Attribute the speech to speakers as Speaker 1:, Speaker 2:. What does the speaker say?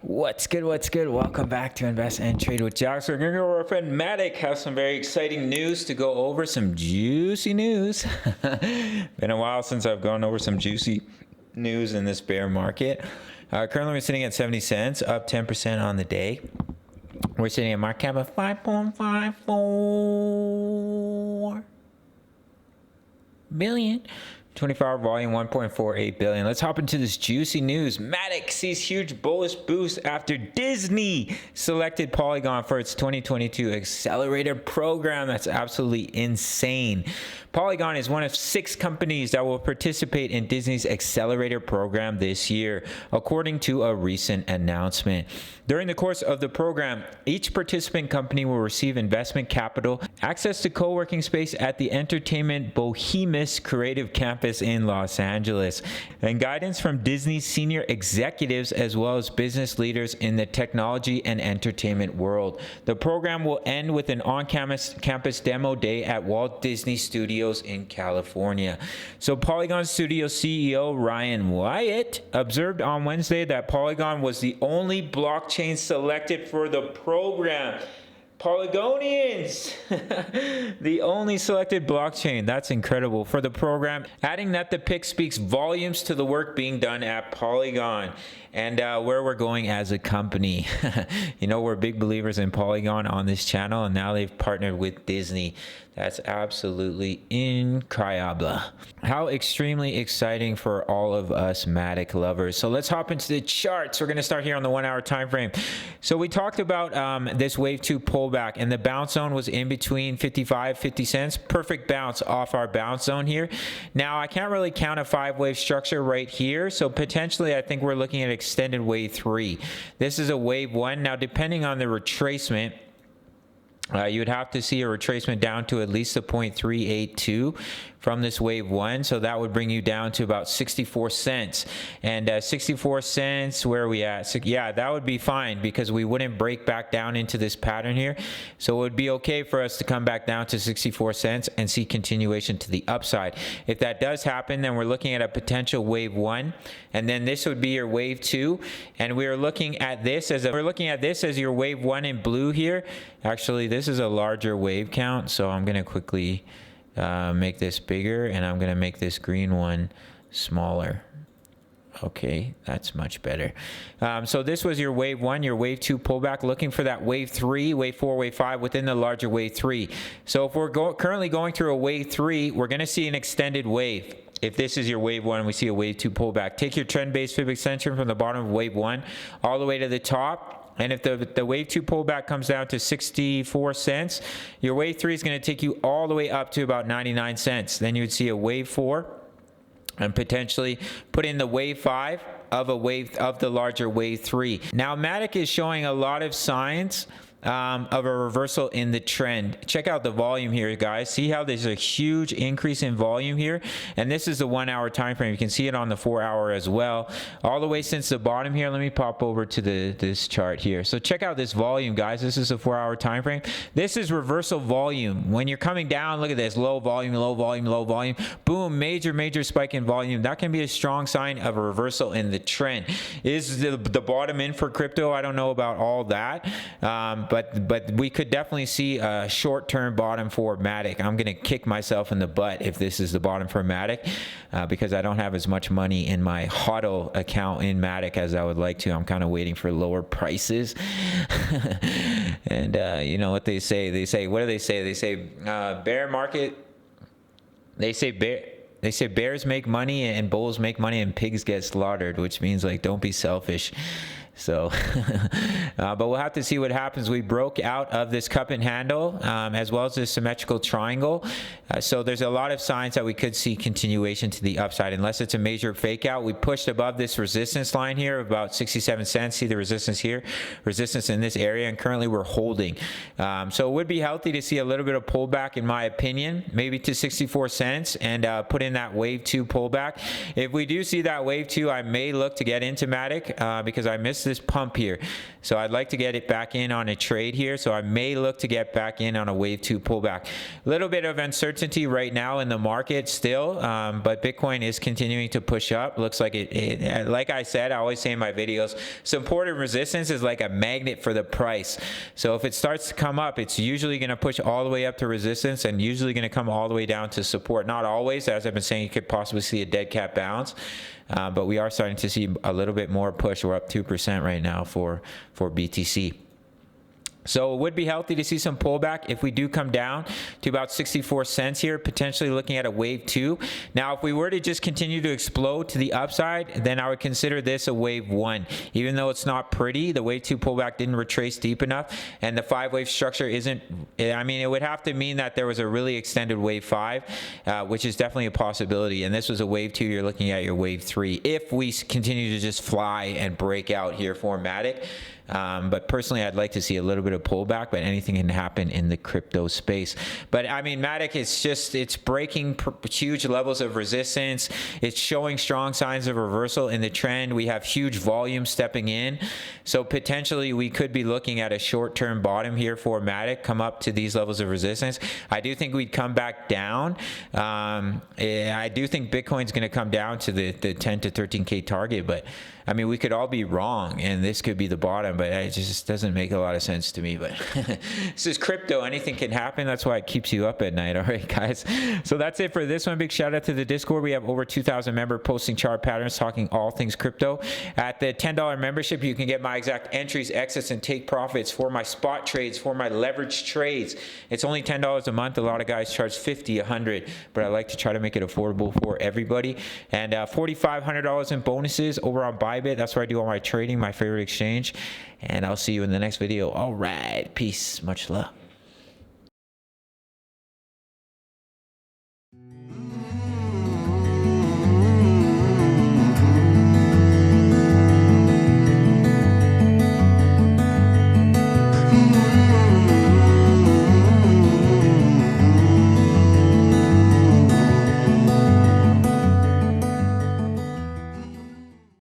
Speaker 1: What's good? What's good? Welcome back to Invest and Trade with Jack. So we're going to go over our friend Matic. Have some very exciting news to go over. Some juicy news. Been a while since I've gone over some juicy news in this bear market. Currently we're sitting at 70 cents, up 10% on the day. We're sitting at market cap of 5.54 billion. 24-hour volume 1.48 billion. Let's hop into this juicy news. Matic sees huge bullish boost after Disney selected Polygon for its 2022 accelerator program. That's absolutely insane. Polygon is one of 6 companies that will participate in Disney's accelerator program this year, according to a recent announcement. During the course of the program, each participant company will receive investment capital, access to co-working space at the Entertainment Bohemus Creative Campus in Los Angeles, and guidance from Disney's senior executives as well as business leaders in the technology and entertainment world. The program will end with an on-campus demo day at Walt Disney Studios in California. So Polygon Studio CEO Ryan Wyatt observed on Wednesday that Polygon was the only blockchain selected for the program. Polygonians, the only selected blockchain. That's incredible for the program, adding that the pick speaks volumes to the work being done at Polygon and where we're going as a company. You know, we're big believers in Polygon on this channel, and now they've partnered with Disney. That's absolutely incredible. How extremely exciting for all of us Matic lovers. So let's hop into the charts. We're going to start here on the 1 hour time frame. So we talked about this wave 2 pullback, and the bounce zone was in between 50 cents. Perfect bounce off our bounce zone here. Now I can't really count a 5-wave structure right here, so potentially I think we're looking at extended wave 3. This is a wave 1. Now depending on the retracement, you would have to see a retracement down to at least the 0.382 from this wave 1, so that would bring you down to about 64 cents. And 64 cents, where are we at? So, yeah, that would be fine because we wouldn't break back down into this pattern here. So it would be okay for us to come back down to 64 cents and see continuation to the upside. If that does happen, then we're looking at a potential wave 1, and then this would be your wave 2. And we're looking at this as your wave 1 in blue here. Actually, this is a larger wave count, so I'm going to quickly make this bigger, and I'm going to make this green one smaller. Okay, that's much better. So this was your wave 1, your wave 2 pullback, looking for that wave 3, wave 4, wave 5 within the larger wave 3. So if we're currently going through a wave 3, we're going to see an extended wave. If this is your wave 1 and we see a wave 2 pullback, take your trend-based fib extension from the bottom of wave 1 all the way to the top. And if the wave 2 pullback comes down to 64 cents, your wave 3 is going to take you all the way up to about 99 cents. Then you would see a wave 4 and potentially put in the wave 5 of the larger wave 3. Now Matic is showing a lot of signs of a reversal in the trend. Check out the volume here, guys. See how there's a huge increase in volume here, and this is the 1 hour time frame. You can see it on the 4 hour as well, all the way since the bottom here. Let me pop over to this chart here. So check out this volume, guys. This is a 4 hour time frame. This is reversal volume. When you're coming down, look at this: low volume, low volume, low volume, boom, major spike in volume. That can be a strong sign of a reversal in the trend. Is the bottom in for crypto? I don't know about all that, but we could definitely see a short-term bottom for Matic. I'm going to kick myself in the butt if this is the bottom for Matic, because I don't have as much money in my HODL account in Matic as I would like to. I'm kind of waiting for lower prices. And you know what they say? What do they say? They say bear market. They say bears make money and bulls make money and pigs get slaughtered, which means like don't be selfish. So, but we'll have to see what happens. We broke out of this cup and handle as well as this symmetrical triangle. So there's a lot of signs that we could see continuation to the upside unless it's a major fake out. We pushed above this resistance line here of about 67 cents. See the resistance here, resistance in this area, and currently we're holding. So it would be healthy to see a little bit of pullback, in my opinion, maybe to 64 cents and put in that wave 2 pullback. If we do see that wave 2, I may look to get into Matic because I missed this pump here. So I'd like to get it back in on a trade here. So I may look to get back in on a wave 2 pullback. A little bit of uncertainty right now in the market still, but Bitcoin is continuing to push up. Looks like it, like I said, I always say in my videos, support and resistance is like a magnet for the price. So if it starts to come up, it's usually going to push all the way up to resistance and usually going to come all the way down to support. Not always, as I've been saying, you could possibly see a dead cat bounce. But we are starting to see a little bit more push. We're up 2% right now for BTC. So it would be healthy to see some pullback if we do come down to about 64 cents here, potentially looking at a wave 2. Now, if we were to just continue to explode to the upside, then I would consider this a wave 1. Even though it's not pretty, the wave 2 pullback didn't retrace deep enough, and the 5-wave structure isn't, I mean, it would have to mean that there was a really extended wave 5, which is definitely a possibility. And this was a wave 2, you're looking at your wave 3. If we continue to just fly and break out here for Matic. But personally, I'd like to see a little bit of pullback, but anything can happen in the crypto space. But I mean, Matic, it's breaking huge levels of resistance. It's showing strong signs of reversal in the trend. We have huge volume stepping in. So potentially we could be looking at a short-term bottom here for Matic, come up to these levels of resistance. I do think we'd come back down. I do think Bitcoin's going to come down to the 10 to 13K target, but I mean, we could all be wrong, and this could be the bottom, but it just doesn't make a lot of sense to me. But this is crypto. Anything can happen. That's why it keeps you up at night. All right, guys. So that's it for this one. Big shout out to the Discord. We have over 2,000 members posting chart patterns, talking all things crypto. At the $10 membership, you can get my exact entries, exits, and take profits for my spot trades, for my leverage trades. It's only $10 a month. A lot of guys charge $50, $100, but I like to try to make it affordable for everybody. And $4,500 in bonuses over on Bybit. That's where I do all my trading, my favorite exchange. And I'll see you in the next video. All right. Peace. Much love.